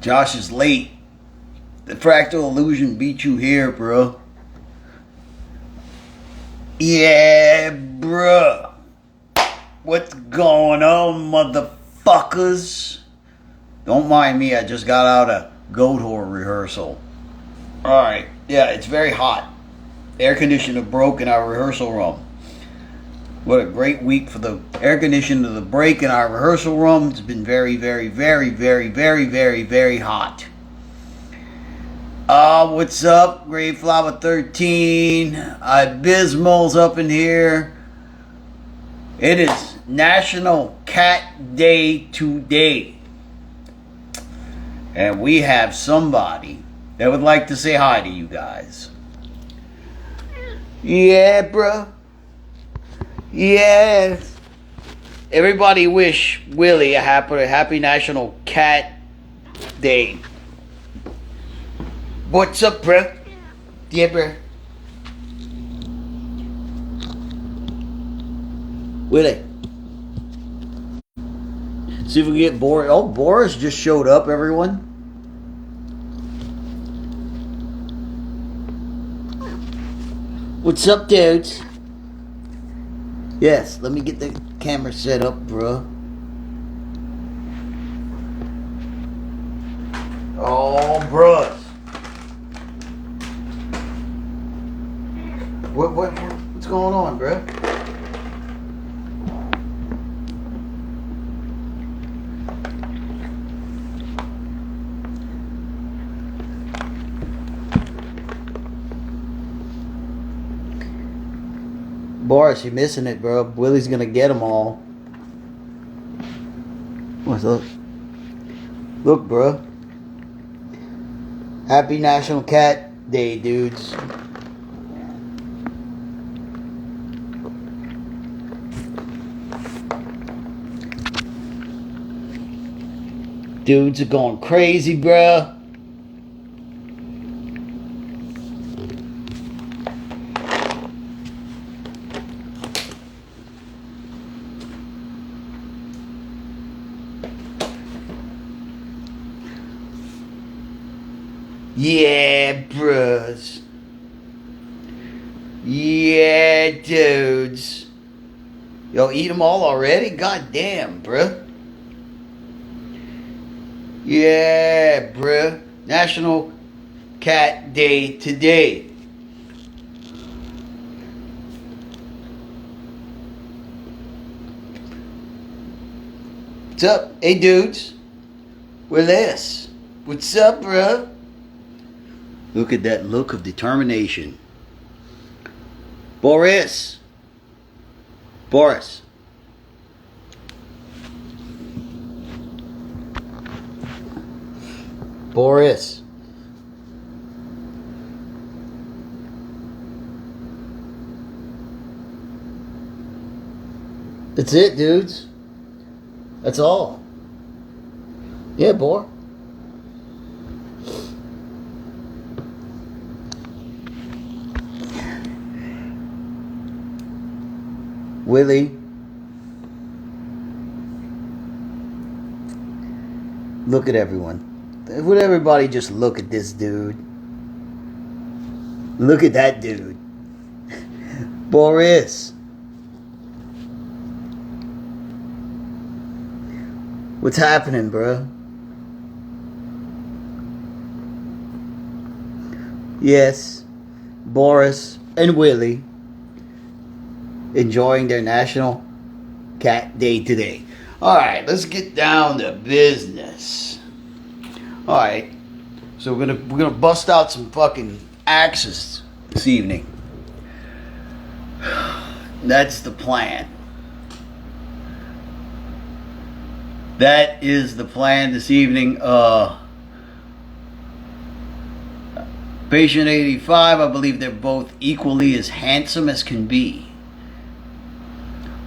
Josh is late. The fractal illusion beat you here, bro. Yeah, bro. What's going on, motherfuckers? Don't mind me, I just got out of Goatwhore rehearsal. Alright, yeah, it's very hot. Air conditioner broke in our rehearsal room. What a great week for the air conditioner to break in our rehearsal room. It's been very, very, very, very, very, very, very hot. What's up? Graveflower 13. Abysmal's up in here. It is National Cat Day today. And we have somebody that would like to say hi to you guys. Yeah, bruh. Yeah. Everybody wish Willie a happy National Cat Day. What's up, bruh? Yeah, bruh. Willie. See if we can get Boris. Oh, Boris just showed up, everyone. What's up, dudes? Yes, let me get the camera set up, bruh. Oh, bruh. What's going on, bruh? Boris, you're missing it, bro. Willie's gonna get them all. What's up? Look, bro. Happy National Cat Day, dudes. Dudes are going crazy, bro. Yeah, bros. Yeah, dudes. Yo, eat them all already? God damn, bruh. Yeah, bruh. National Cat Day today. What's up? Hey, dudes. Willis. What's up, bruh? Look at that look of determination. Boris. Boris. Boris. That's it, dudes. That's all. Yeah, boy. Willie. Look at everyone. Would everybody just look at this dude? Look at that dude. Boris. What's happening, bro? Yes, Boris and Willie enjoying their National Cat Day today. Alright, let's get down to business. Alright, so we're gonna bust out some fucking axes this evening. That's the plan. That is the plan this evening. Patient 85, I believe they're both equally as handsome as can be.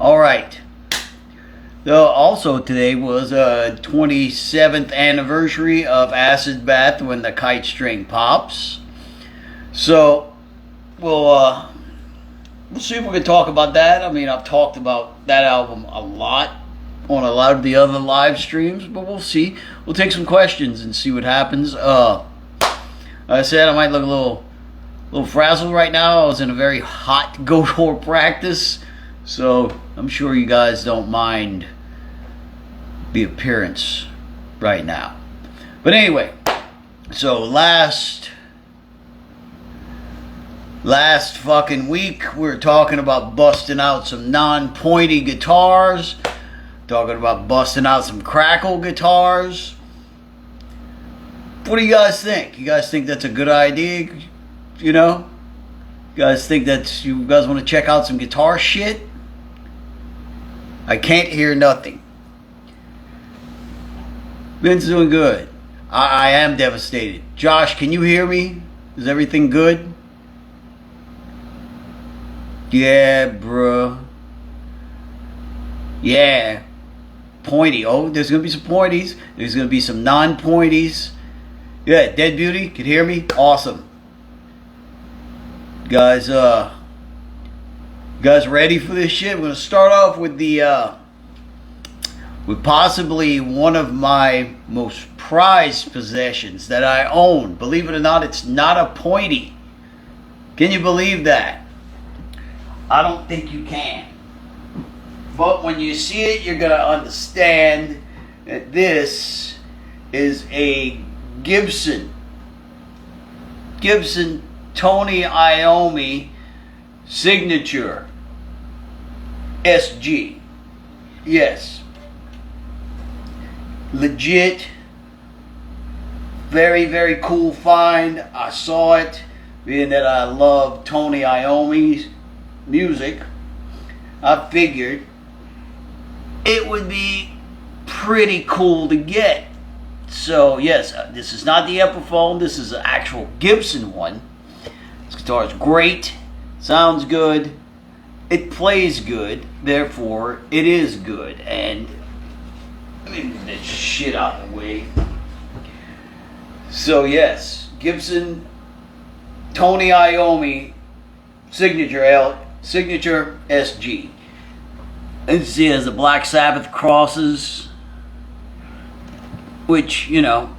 Alright. So also today was a 27th anniversary of Acid Bath When the Kite String Pops. So we'll see if we can talk about that. I mean, I've talked about that album a lot on a lot of the other live streams, but we'll see. We'll take some questions and see what happens. Like I said, I might look a little frazzled right now. I was in a very hot Goatwhore practice, so I'm sure you guys don't mind the appearance right now. But anyway, so last fucking week we were talking about busting out some non-pointy guitars, talking about busting out some crackle guitars. What do you guys think? You guys think that's a good idea? You know? You guys want to check out some guitar shit? I can't hear nothing. Ben's doing good. I am devastated. Josh, can you hear me? Is everything good? Yeah, bruh. Yeah. Pointy. Oh, there's going to be some pointies. There's going to be some non-pointies. Yeah, Dead Beauty, can hear me? Awesome. Guys, ready for this shit? We're going to start off with with possibly one of my most prized possessions that I own. Believe it or not, it's not a pointy. Can you believe that? I don't think you can. But when you see it, you're going to understand that this is a Gibson Tony Iommi Signature SG. Yes. Legit. Very, very cool find. I saw it, being that I love Tony Iommi's music. I figured it would be pretty cool to get. So yes, this is not the Epiphone. This is an actual Gibson one. This guitar is great. Sounds good. It plays good. Therefore, it is good. And let me move that shit out of the way. So yes, Gibson Tony Iommi Signature SG. And you see it has the Black Sabbath crosses, which, you know,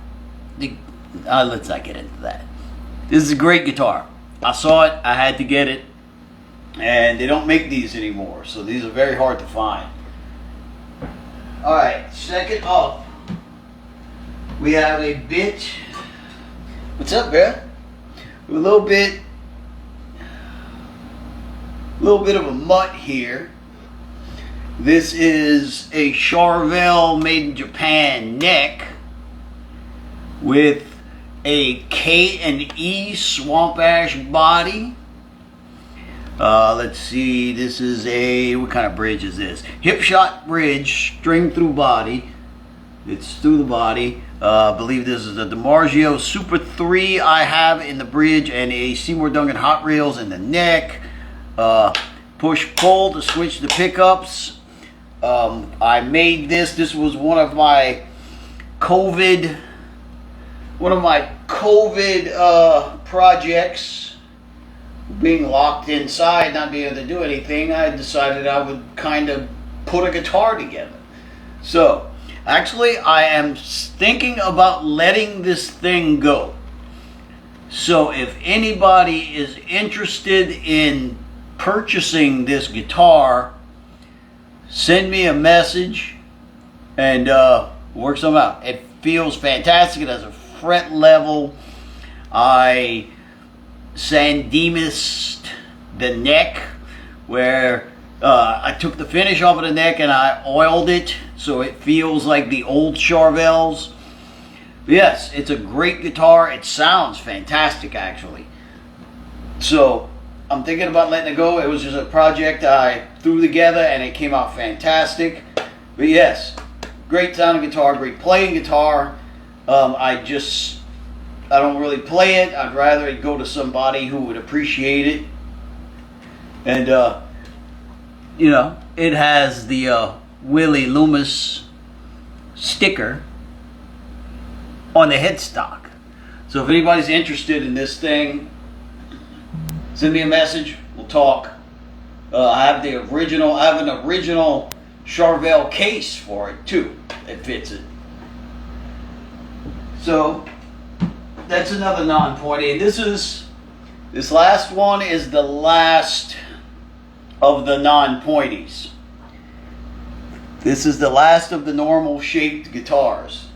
let's not get into that. This is a great guitar. I saw it, I had to get it, and they don't make these anymore, so these are very hard to find. Alright, second up, we have a bit. What's up, man? A little bit of a mutt here. This is a Charvel made in Japan neck with a K&E Swamp Ash body. Let's see, this is what kind of bridge is this? Hip shot bridge, string through body. It's through the body. I believe this is a DiMarzio Super 3 I have in the bridge, and a Seymour Duncan Hot Reels in the neck. Push pull to switch the pickups. I made this. This was one of my COVID projects. Being locked inside, not being able to do anything, I decided I would kind of put a guitar together. So, actually, I am thinking about letting this thing go. So, if anybody is interested in purchasing this guitar, send me a message and work something out. It feels fantastic. It has a fret level. I San Dimas the neck, where I took the finish off of the neck and I oiled it so it feels like the old Charvels. Yes, it's a great guitar. It sounds fantastic, actually. So I'm thinking about letting it go. It was just a project I threw together and it came out fantastic. But yes, great sounding guitar, great playing guitar. I don't really play it. I'd rather it go to somebody who would appreciate it. And, you know, it has the Willie Loomis sticker on the headstock. So if anybody's interested in this thing, send me a message. We'll talk. I have an original Charvel case for it too. It fits it. So that's another non-pointy. This last one is the last of the non-pointies. This is the last of the normal shaped guitars.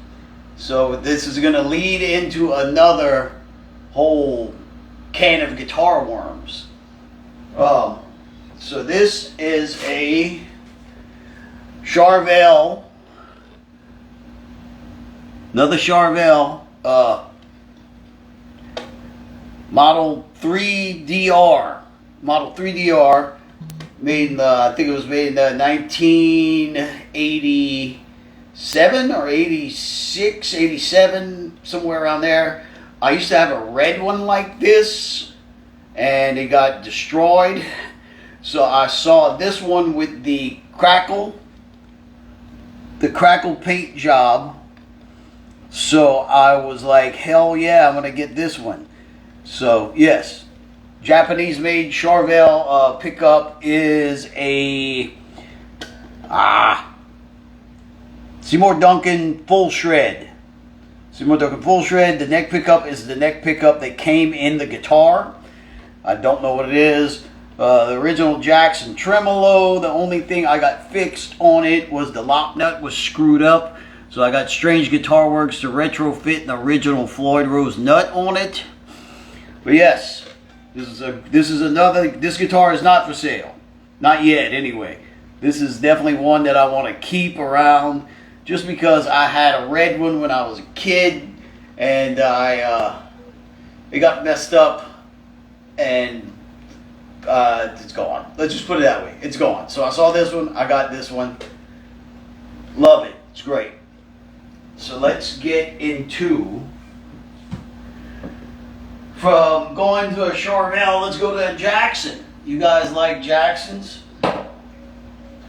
So this is going to lead into another whole can of guitar worms. So this is a Charvel, another Charvel Model 3DR. Model 3DR, made in I think it was made in 1987 or 86, 87, somewhere around there. I used to have a red one like this, and it got destroyed. So I saw this one with the crackle paint job. So I was like, hell yeah, I'm gonna get this one. So yes, Japanese made Charvel pickup is a Seymour Duncan full shred. Seymour Duncan full shred. The neck pickup is the neck pickup that came in the guitar. I don't know what it is. The original Jackson tremolo. The only thing I got fixed on it was the lock nut was screwed up. So I got Strange Guitar Works to retrofit an original Floyd Rose nut on it. But yes, this guitar is not for sale. Not yet, anyway. This is definitely one that I want to keep around, just because I had a red one when I was a kid, and it got messed up, and it's gone. Let's just put it that way. It's gone. So I saw this one. I got this one. Love it. It's great. So let's get into, from going to a Charvel, let's go to a Jackson. You guys like Jacksons?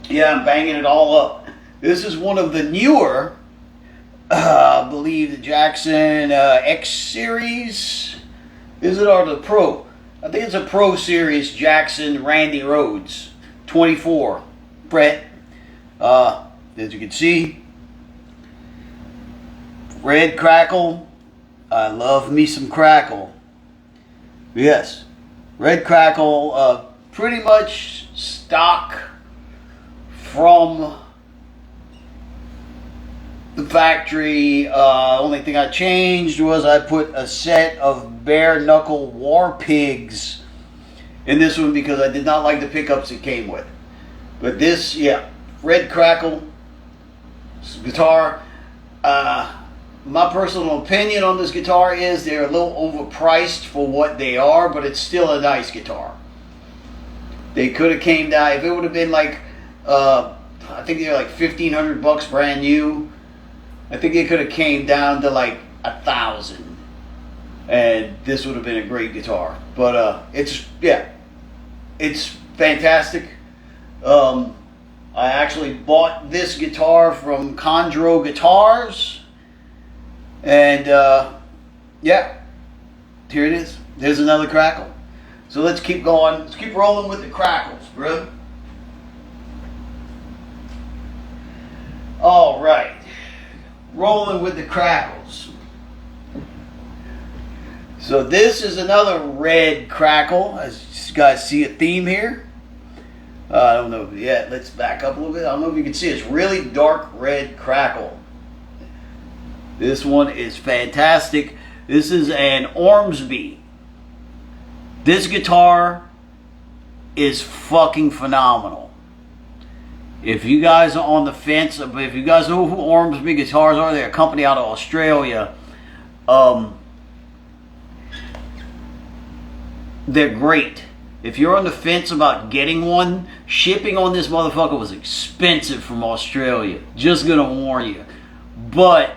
Yeah, I'm banging it all up. This is one of the newer, I believe the Jackson X Series. Is it, or the Pro? I think it's a Pro Series Jackson Randy Rhoads 24 fret. As you can see, red crackle. I love me some crackle. Yes, red crackle, pretty much stock from the factory. Only thing I changed was I put a set of bare knuckle War Pigs in this one because I did not like the pickups it came with. But this, yeah, red crackle guitar. My personal opinion on this guitar is they're a little overpriced for what they are, but it's still a nice guitar. They could have came down, if it would have been like, I think they're like $1,500 brand new. I think it could have came down to like $1,000, and this would have been a great guitar. But it's fantastic. I actually bought this guitar from Chondro Guitars, and yeah, here it is. There's another crackle. So let's keep going. Let's keep rolling with the crackles, bro. All right. Rolling with the crackles. So this is another red crackle. As you guys see a theme here. I don't know yet. Let's back up a little bit. I don't know if you can see. It's really dark red crackle. This one is fantastic. This is an Ormsby. This guitar is fucking phenomenal. If you guys are on the fence, if you guys know who Ormsby Guitars are, they're a company out of Australia. They're great. If you're on the fence about getting one, shipping on this motherfucker was expensive from Australia. Just gonna warn you. But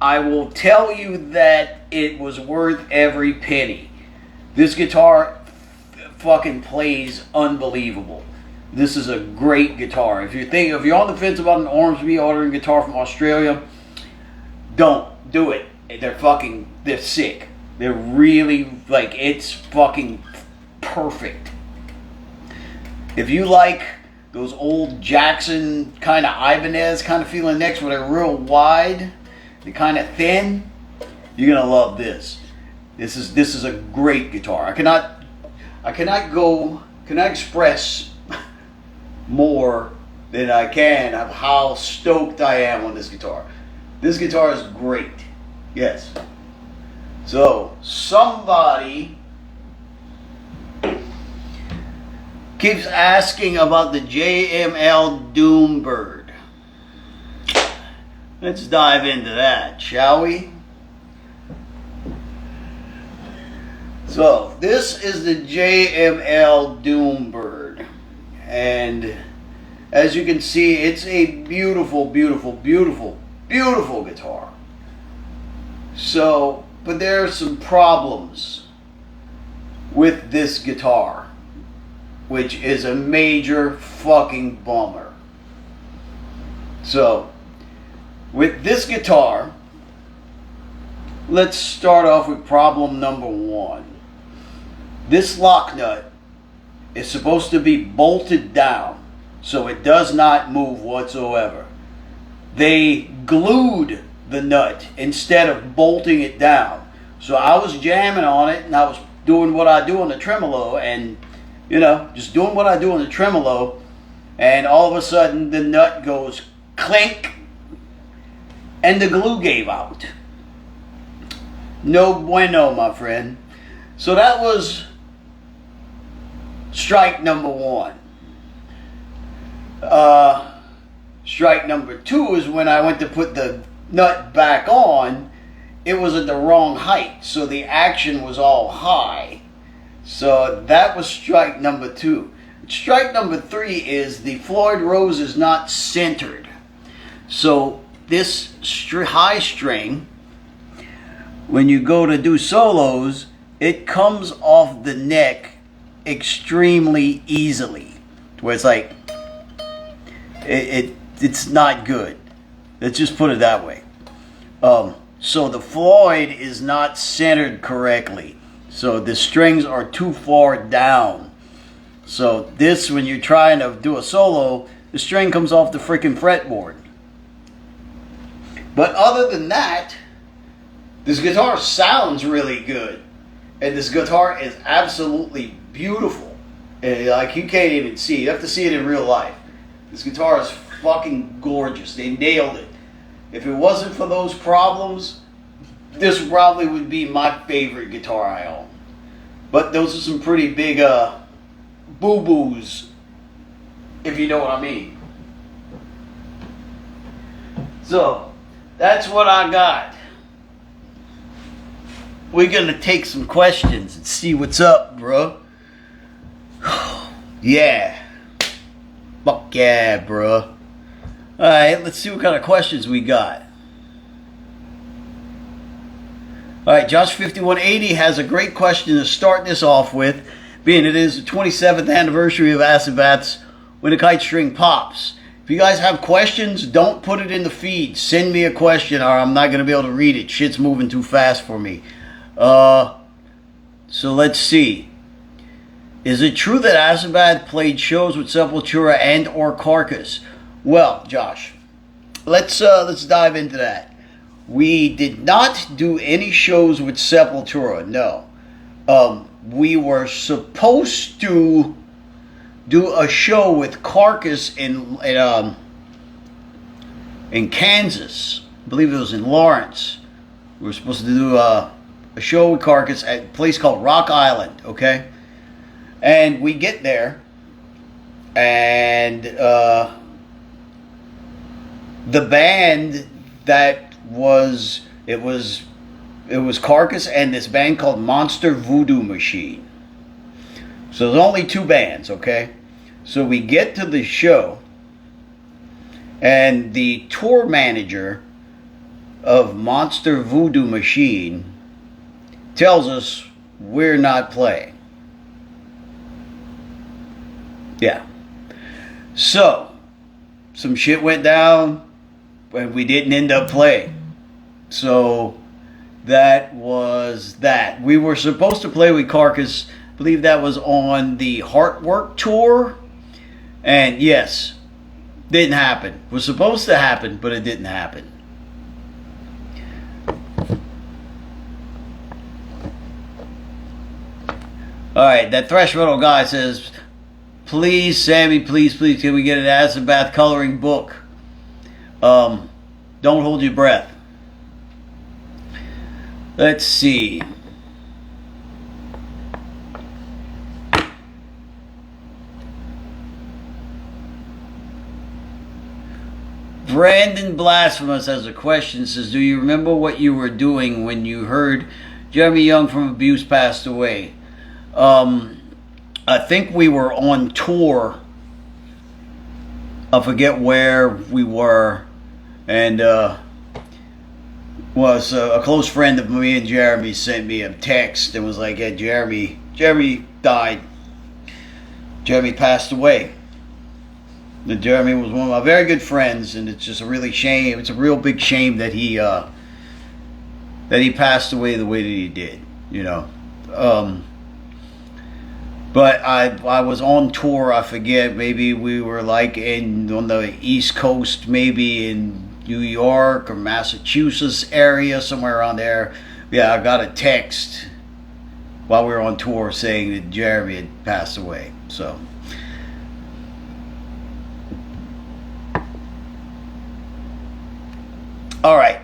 I will tell you that it was worth every penny. This guitar fucking plays unbelievable. This is a great guitar. If you're on the fence about an Ormsby ordering guitar from Australia, don't do it. They're sick. They're really, like, it's fucking perfect. If you like those old Jackson kind of Ibanez kind of feeling necks where they're real wide, they're kind of thin, you're gonna love this. This is a great guitar. I cannot express more than I can of how stoked I am on this guitar. This guitar is great. Yes. So somebody keeps asking about the JML Doombird. Let's dive into that, shall we? So this is the JML Doombird, and as you can see, it's a beautiful, beautiful, beautiful, beautiful guitar. So, but there are some problems with this guitar, which is a major fucking bummer. So, with this guitar, let's start off with problem number one. This lock nut is supposed to be bolted down so it does not move whatsoever. They glued the nut instead of bolting it down. So I was jamming on it and I was doing what I do on the tremolo, and you know, just doing what I do on the tremolo, and all of a sudden the nut goes clink and the glue gave out. No bueno, my friend. So that was strike number one. Strike number two is when I went to put the nut back on, it was at the wrong height, so the action was all high. So that was strike number two. Strike number three is the Floyd Rose is not centered. So this high string, when you go to do solos, it comes off the neck extremely easily, where it's like it's not good. Let's just put it that way. So the Floyd is not centered correctly, so the strings are too far down. So this, when you're trying to do a solo, the string comes off the freaking fretboard. But other than that, this guitar sounds really good. And this guitar is absolutely beautiful. And like, you can't even see. You have to see it in real life. This guitar is fucking gorgeous. They nailed it. If it wasn't for those problems, this probably would be my favorite guitar I own. But those are some pretty big boo-boos, if you know what I mean. So, that's what I got. We're gonna take some questions and see what's up, bro. Yeah. Fuck yeah, bro. Alright, let's see what kind of questions we got. Alright, Josh5180 has a great question to start this off with, being it is the 27th anniversary of Acid Bath's When a Kite String Pops. If you guys have questions, don't put it in the feed. Send me a question or I'm not going to be able to read it. Shit's moving too fast for me. So let's see. Is it true that Acid Bath played shows with Sepultura and or Carcass? Well, Josh, let's dive into that. We did not do any shows with Sepultura, no. We were supposed to do a show with Carcass in Kansas. I believe it was in Lawrence. We were supposed to do a show with Carcass at a place called Rock Island, okay? And we get there, and the band that was, it was Carcass and this band called Monster Voodoo Machine. So there's only two bands, okay? So we get to the show, and the tour manager of Monster Voodoo Machine tells us we're not playing. Yeah. So, some shit went down, and we didn't end up playing. So, that was that. We were supposed to play with Carcass. I believe that was on the Heartwork tour. And yes, didn't happen. Was supposed to happen, but it didn't happen. Alright, that thrash metal guy says, please, Sammy, please, can we get an acid bath coloring book? Don't hold your breath. Let's see. Brandon Blasphemous has a question. Says, do you remember what you were doing when you heard Jeremy Young from Abuse passed away? I think we were on tour. I forget where we were. And was a close friend of me and Jeremy sent me a text and was like, yeah, Jeremy died. Jeremy passed away. And Jeremy was one of my very good friends, and it's just a really shame. It's a real big shame that he passed away the way that he did, you know. But I was on tour. I forget. Maybe we were like on the East Coast, maybe in New York or Massachusetts area, somewhere around there. Yeah, I got a text while we were on tour saying that Jeremy had passed away. So. All right,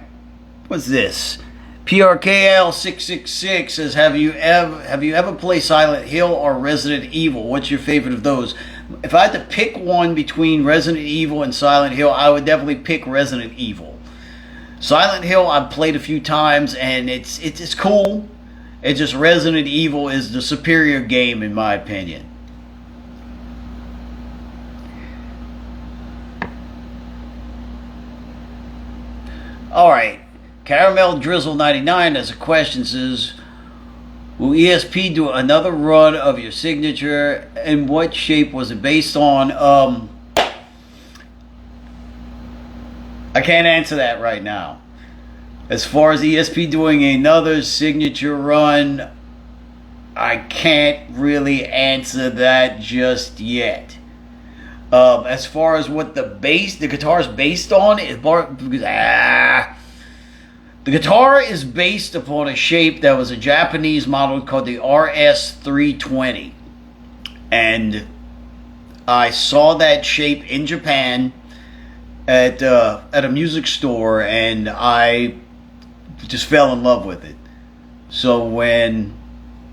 what's this? PRKL666 says, have you ever played Silent Hill or Resident Evil? What's your favorite of those? If I had to pick one between Resident Evil and Silent Hill, I would definitely pick Resident Evil. Silent Hill I've played a few times and it's cool. It's just Resident Evil is the superior game in my opinion. Alright, Caramel Drizzle 99 has a question. Says, will ESP do another run of your signature, and what shape was it based on? I can't answer that right now. As far as ESP doing another signature run, I can't really answer that just yet. As far as what the guitar is based on, the guitar is based upon a shape that was a Japanese model called the RS320. And I saw that shape in Japan at a music store, and I just fell in love with it. So when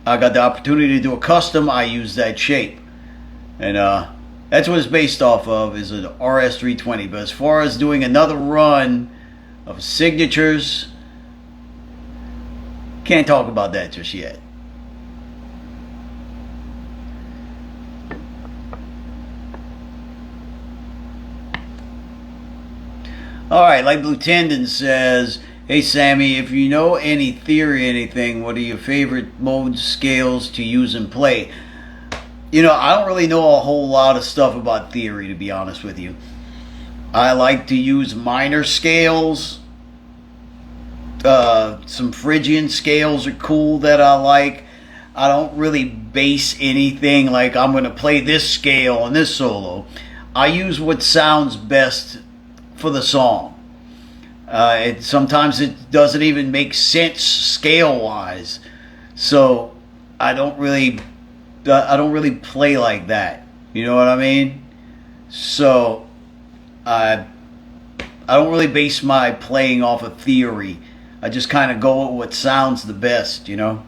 I got the opportunity to do a custom, I used that shape. And that's what it's based off of, is an RS320. But as far as doing another run of signatures, can't talk about that just yet. Alright, Light Blue Tendon says, hey Sammy, if you know any theory, anything, what are your favorite modes, scales to use and play? You know, I don't really know a whole lot of stuff about theory, to be honest with you. I like to use minor scales. Some Phrygian scales are cool that I like. I don't really base anything like I'm going to play this scale on this solo. I use what sounds best for the song. Sometimes it doesn't even make sense scale-wise. So I don't really play like that. You know what I mean? So I don't really base my playing off of theory. I just kind of go with what sounds the best, you know?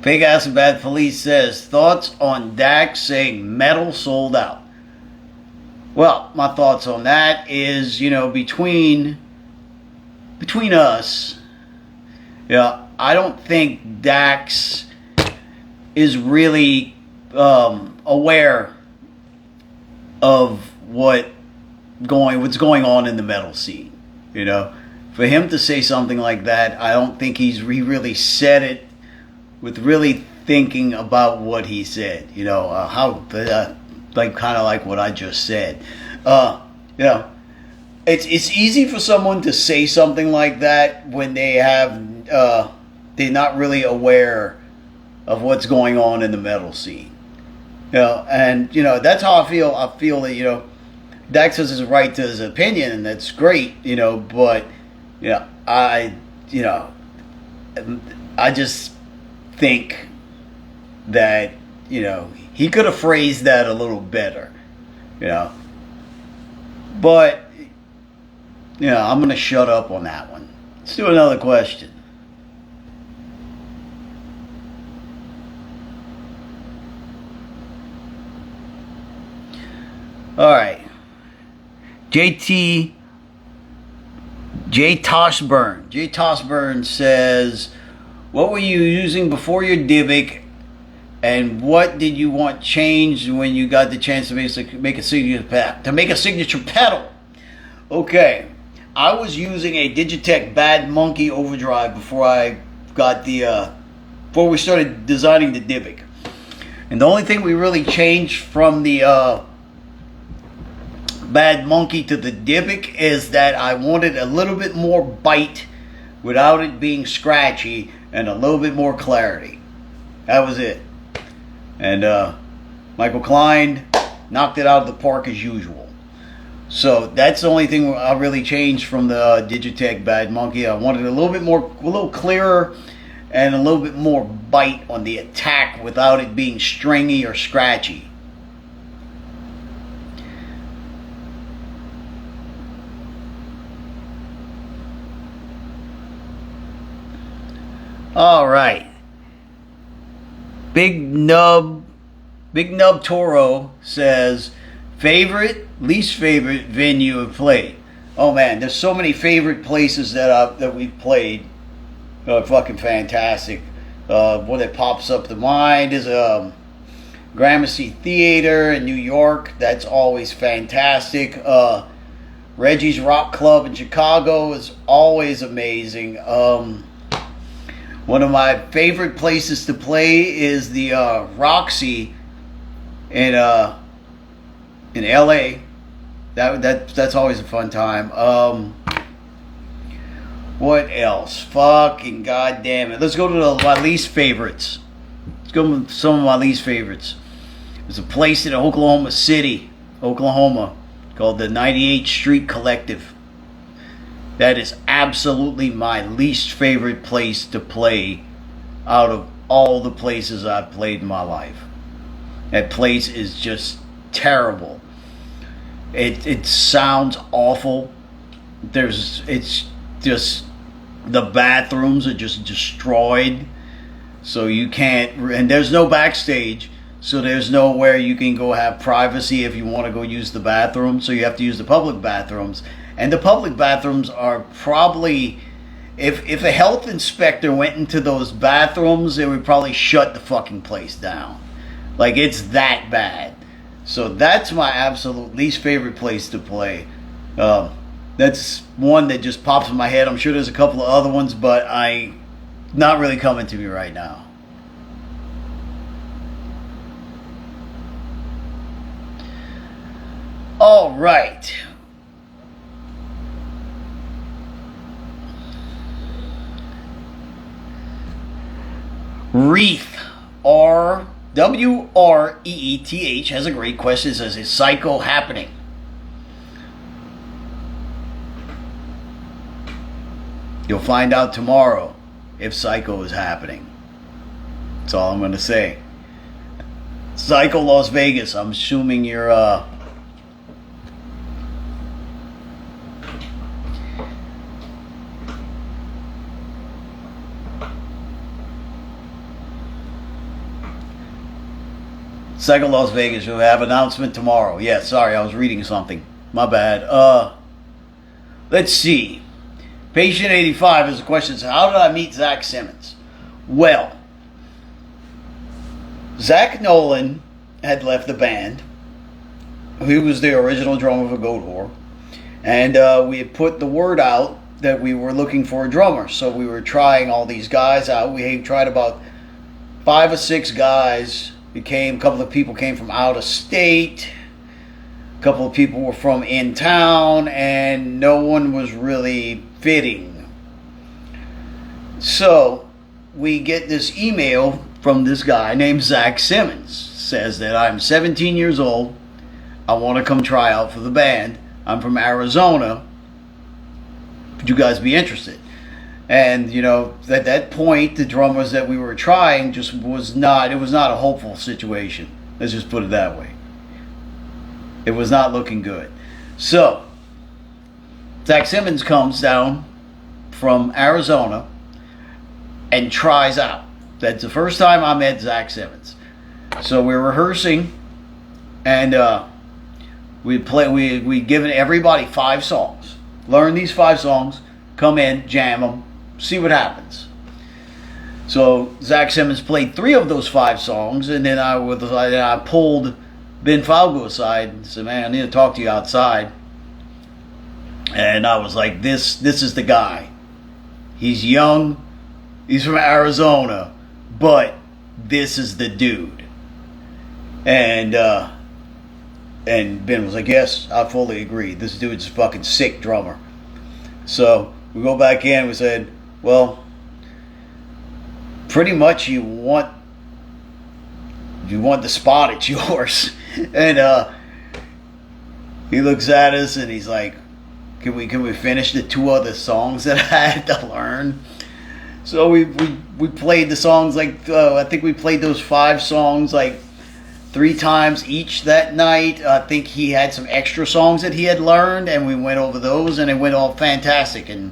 Fake Acid Bad Felice says, thoughts on Dax saying metal sold out? Well, my thoughts on that is, you know, between us, yeah, I don't think Dax is really aware of what's going on in the metal scene. You know, for him to say something like that, I don't think he really said it with really thinking about what he said. You know, kind of like what I just said. You know, it's easy for someone to say something like that when they're not really aware of what's going on in the metal scene. And that's how I feel. I feel that Dax has his right to his opinion, and that's great. But I just think that he could have phrased that a little better. But I'm gonna shut up on that one. Let's do another question. All right. J Toshburn says, what were you using before your Divic, and what did you want changed when you got the chance to make a signature pedal? Okay, I was using a Digitech Bad Monkey Overdrive before we started designing the Divic, and the only thing we really changed from the Bad Monkey to the Divic is that I wanted a little bit more bite without it being scratchy, and a little bit more clarity. That was it. And Michael Klein knocked it out of the park as usual. So that's the only thing I really changed from the Digitech Bad Monkey. I wanted a little clearer, and a little bit more bite on the attack without it being stringy or scratchy. All right. Big Nub Toro says, least favorite venue I've played. Oh man, there's so many favorite places that we've played. Fucking fantastic. One that pops up to mind is Gramercy Theater in New York. That's always fantastic. Reggie's Rock Club in Chicago is always amazing. One of my favorite places to play is the Roxy in LA. That's always a fun time. What else? Fucking goddamn it! Let's go to my least favorites. Let's go with some of my least favorites. There's a place in Oklahoma City, Oklahoma, called the 98th Street Collective. That is absolutely my least favorite place to play out of all the places I've played in my life. That place is just terrible. It sounds awful. It's just, the bathrooms are just destroyed. So you can't, and there's no backstage. So there's nowhere you can go have privacy if you want to go use the bathroom. So you have to use the public bathrooms. And the public bathrooms are probably, if a health inspector went into those bathrooms, they would probably shut the fucking place down. Like, it's that bad. So that's my absolute least favorite place to play. That's one that just pops in my head. I'm sure there's a couple of other ones, but not really coming to me right now. All right. Wreath, WREETH, has a great question. It says, is Psycho happening? You'll find out tomorrow if Psycho is happening. That's all I'm going to say. Psycho Las Vegas, I'm assuming you're Psycho Las Vegas, you'll have announcement tomorrow. Yeah, sorry, I was reading something. My bad. Let's see. Patient 85 has a question. So how did I meet Zach Simmons? Well, Zach Nolan had left the band. He was the original drummer for Goatwhore. And we had put the word out that we were looking for a drummer. So we were trying all these guys out. We tried about 5 or 6 guys. A couple of people came from out of state. A couple of people were from in town, and no one was really fitting. So we get this email from this guy named Zach Simmons. Says that I'm 17 years old. I want to come try out for the band. I'm from Arizona. Would you guys be interested? And, you know, at that point, the drummers that we were trying just was not, it was not a hopeful situation. Let's just put it that way. It was not looking good. So, Zach Simmons comes down from Arizona and tries out. That's the first time I met Zach Simmons. So we're rehearsing, and we'd given everybody 5 songs. Learn these 5 songs, come in, jam them, see what happens. So Zach Simmons played 3 of those 5 songs, and then I pulled Ben Falgo aside and said, "Man, I need to talk to you outside." And I was like, "This is the guy. He's young, he's from Arizona, but this is the dude." And Ben was like, "Yes, I fully agree. This dude's a fucking sick drummer." So we go back in. We said, "Well, pretty much you want the spot. It's yours." And he looks at us and he's like, "Can we finish the 2 other songs that I had to learn?" So we played the songs like I think we played those 5 songs like 3 times each that night. I think he had some extra songs that he had learned, and we went over those, and it went all fantastic. And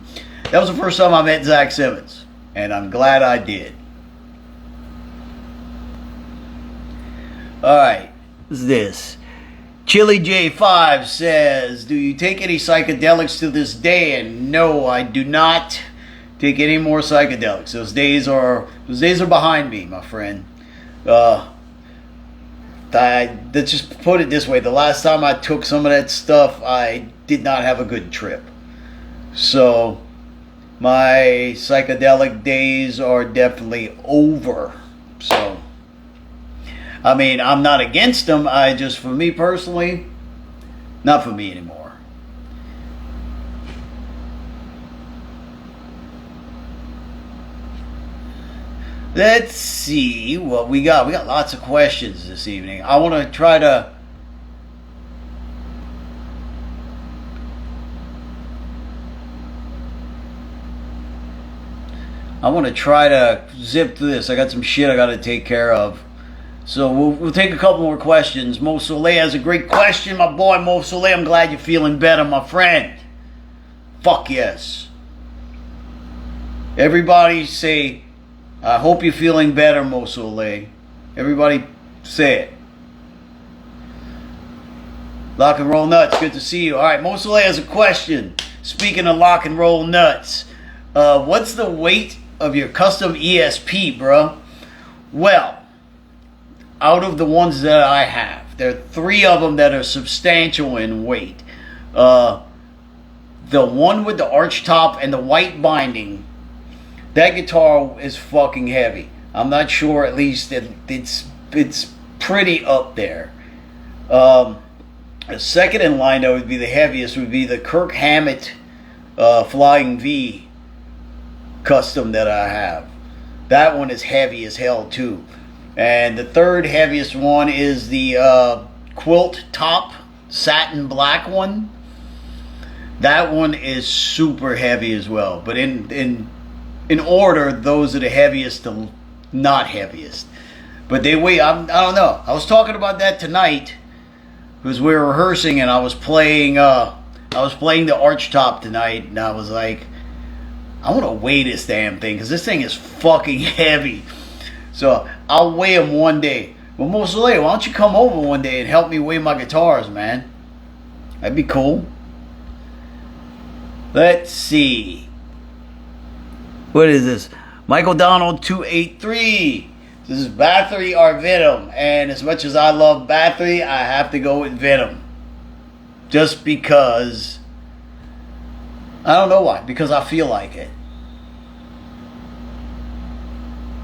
that was the first time I met Zach Simmons, and I'm glad I did. All right, what's this? Chili J5 says, "Do you take any psychedelics to this day?" And no, I do not take any more psychedelics. Those days are behind me, my friend. Let's just put it this way: the last time I took some of that stuff, I did not have a good trip. So my psychedelic days are definitely over. So, I mean, I'm not against them. For me personally, not for me anymore. Let's see what we got. We got lots of questions this evening. I want to try to zip through this. I got some shit I got to take care of. So we'll take a couple more questions. Mo Soleil has a great question. My boy Mo Soleil, I'm glad you're feeling better, my friend. Fuck yes. Everybody say, "I hope you're feeling better, Mo Soleil." Everybody say it. Lock and Roll Nuts, good to see you. All right, Mo Soleil has a question. Speaking of Lock and Roll Nuts, what's the weight of your custom ESP, bro? Well, out of the ones that I have, there are 3 of them that are substantial in weight. The one with the arch top and the white binding, that guitar is fucking heavy. I'm not sure, at least it's pretty up there. The second in line that would be the heaviest would be the Kirk Hammett Flying V custom that I have. That one is heavy as hell too. And the third heaviest one is the Quilt Top Satin Black one. That one is super heavy as well. But in order, those are the heaviest to not heaviest. But they weigh, I don't know. I was talking about that tonight because we were rehearsing and I was playing the arch top tonight, and I was like, I want to weigh this damn thing because this thing is fucking heavy. So I'll weigh them one day. Well, Mo Soleil, why don't you come over one day and help me weigh my guitars, man? That'd be cool. Let's see. What is this? Michael Donald 283. This is Bathory or Venom. And as much as I love Bathory, I have to go with Venom. Just because. I don't know why. Because I feel like it.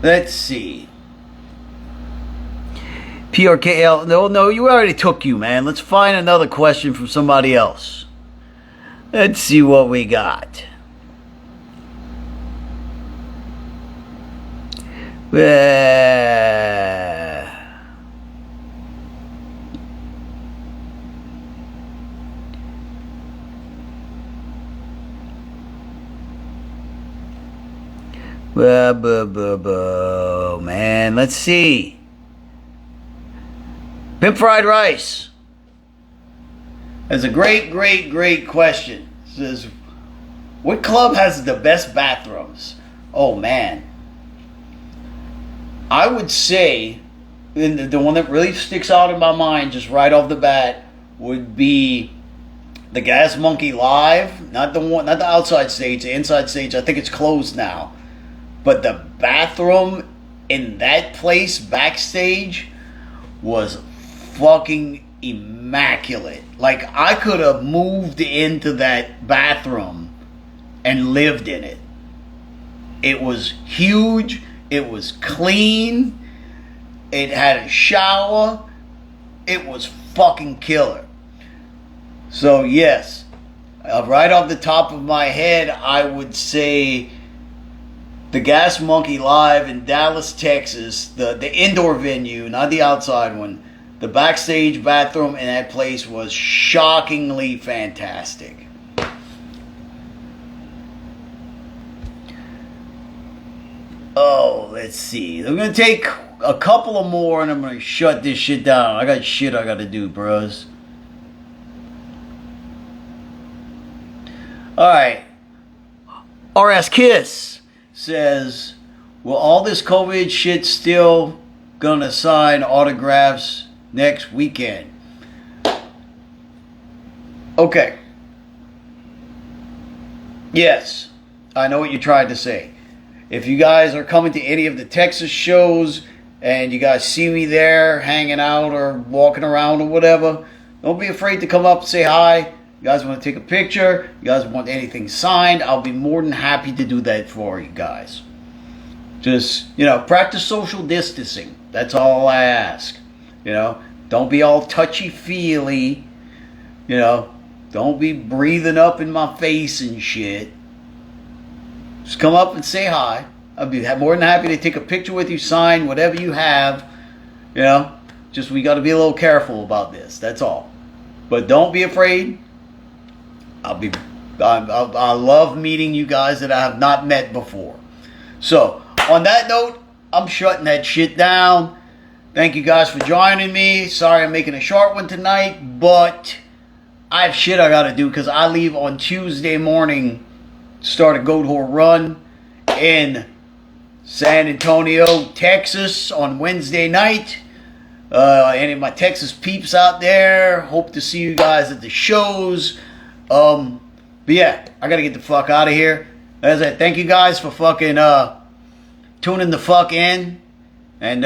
Let's see. PRKL. No, you already took you, man. Let's find another question from somebody else. Let's see what we got. Man, let's see. Pimp Fried Rice. That's a great question. It says, what club has the best bathrooms? Oh, man. I would say, the one that really sticks out in my mind just right off the bat would be the Gas Monkey Live. Not the outside stage, the inside stage. I think it's closed now. But the bathroom in that place backstage was fucking immaculate. Like, I could have moved into that bathroom and lived in it. It was huge. It was clean. It had a shower. It was fucking killer. So, yes, right off the top of my head, I would say the Gas Monkey Live in Dallas, Texas, the indoor venue, not the outside one. The backstage bathroom in that place was shockingly fantastic. Oh, let's see. I'm going to take a couple of more and I'm going to shut this shit down. I got shit I got to do, bros. Alright. RS Kiss says, will all this COVID shit still gonna sign autographs next weekend? Okay. Yes, I know what you tried to say. If you guys are coming to any of the Texas shows and you guys see me there hanging out or walking around or whatever, don't be afraid to come up and say hi. You guys want to take a picture? You guys want anything signed? I'll be more than happy to do that for you guys. Just, practice social distancing. That's all I ask. Don't be all touchy-feely. Don't be breathing up in my face and shit. Just come up and say hi. I'll be more than happy to take a picture with you, sign whatever you have. Just we got to be a little careful about this. That's all. But don't be afraid. I love meeting you guys that I have not met before. So, on that note, I'm shutting that shit down. Thank you guys for joining me. Sorry I'm making a short one tonight, but I have shit I gotta do because I leave on Tuesday morning to start a Goatwhore run in San Antonio, Texas on Wednesday night. Any of my Texas peeps out there, hope to see you guys at the shows. But yeah, I gotta get the fuck out of here. As I said, thank you guys for fucking tuning the fuck in. And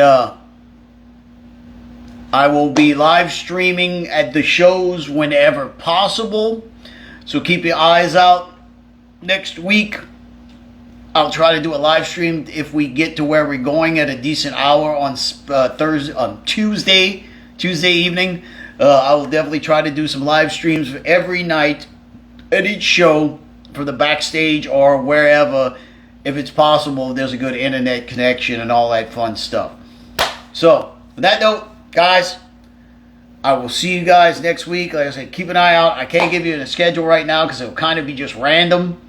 I will be live streaming at the shows whenever possible. So keep your eyes out next week. I'll try to do a live stream if we get to where we're going at a decent hour on Tuesday evening. I will definitely try to do some live streams every night at each show for the backstage or wherever, if it's possible, if there's a good internet connection and all that fun stuff. So, with that note, guys, I will see you guys next week. Like I said, keep an eye out. I can't give you a schedule right now because it'll kind of be just random.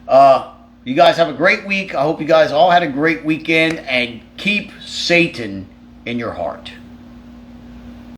You guys have a great week. I hope you guys all had a great weekend, and keep Satan in your heart.